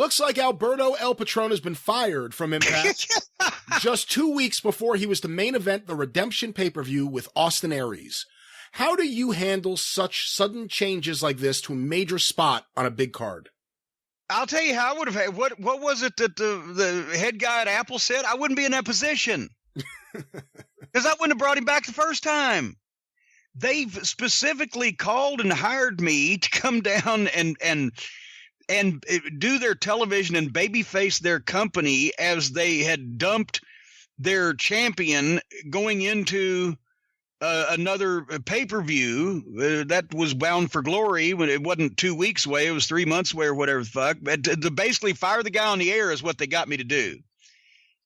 looks like Alberto El Patron has been fired from Impact just 2 weeks before he was to main event the Redemption pay-per-view with Austin Aries. How do you handle such sudden changes like this to a major spot on a big card? I'll tell you how I would have had. What was it that the head guy at Apple said? I wouldn't be in that position because I wouldn't have brought him back the first time. They've specifically called and hired me to come down and do their television and babyface their company as they had dumped their champion going into another pay-per-view that was bound for glory when it wasn't 2 weeks away. It was 3 months away or whatever the fuck. But to basically fire the guy on the air is what they got me to do.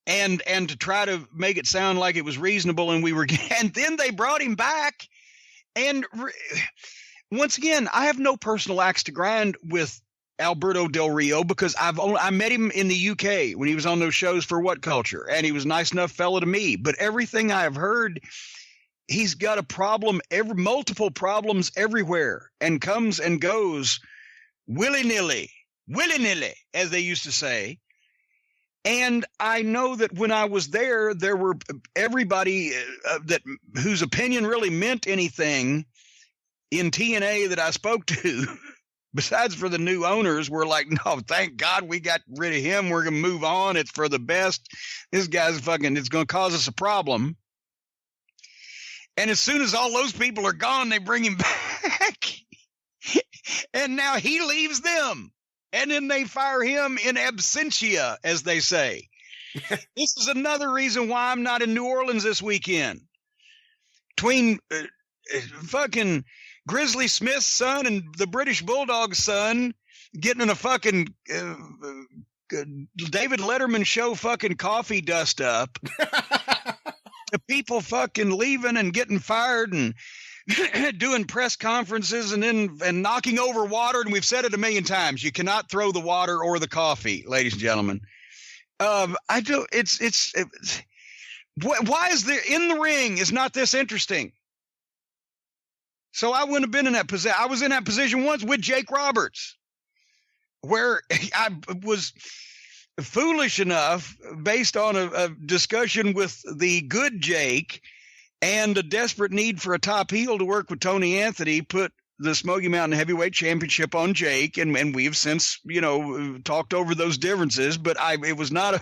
And to try to make it sound like it was reasonable and and then they brought him back. And once again, I have no personal axe to grind with Alberto Del Rio because I met him in the UK when he was on those shows for What Culture, and he was a nice enough fellow to me. But everything I have heard, he's got a problem, multiple problems everywhere, and comes and goes willy-nilly, as they used to say. And I know that when I was there were everybody whose opinion really meant anything in TNA that I spoke to, besides for the new owners, were like, no, thank God we got rid of him. We're going to move on. It's for the best. This guy's it's going to cause us a problem. And as soon as all those people are gone, they bring him back. And now he leaves them. And then they fire him in absentia, as they say. This is another reason why I'm not in New Orleans this weekend. Between fucking Grizzly Smith's son and the British Bulldog's son getting in a fucking David Letterman show fucking coffee dust up. The people fucking leaving and getting fired and doing press conferences and knocking over water. And we've said it a million times. You cannot throw the water or the coffee, ladies and gentlemen. Why is there in the ring is not this interesting? So I wouldn't have been in that position. I was in that position once with Jake Roberts, where I was foolish enough, based on a discussion with the good Jake and a desperate need for a top heel to work with Tony Anthony, put the Smoky Mountain Heavyweight Championship on Jake, and we have since, talked over those differences. But it was not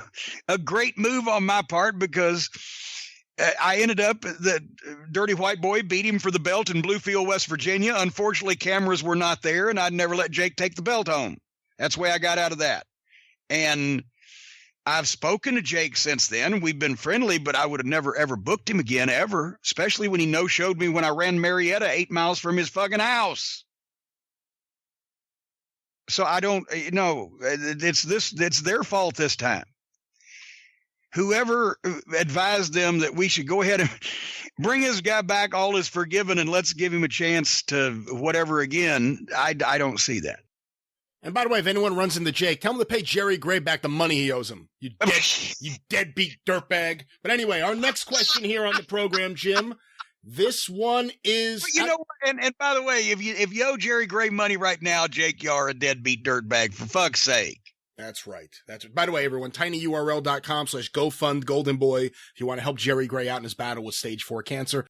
a great move on my part because I ended up the Dirty White Boy beat him for the belt in Bluefield, West Virginia. Unfortunately, cameras were not there, and I'd never let Jake take the belt home. That's the way I got out of that. And I've spoken to Jake since then. We've been friendly, but I would have never, ever booked him again, ever, especially when he no-showed me when I ran Marietta 8 miles from his fucking house. So I don't, it's their fault this time. Whoever advised them that we should go ahead and bring this guy back, all is forgiven, and let's give him a chance to whatever again, I don't see that. And by the way, if anyone runs into Jake, tell him to pay Jerry Gray back the money he owes him. You deadbeat dirtbag. But anyway, our next question here on the program, Jim. This one is... And by the way, if you owe Jerry Gray money right now, Jake, you are a deadbeat dirtbag, for fuck's sake. That's right. By the way, everyone, tinyurl.com/GoFund Golden Boy if you want to help Jerry Gray out in his battle with stage 4 cancer.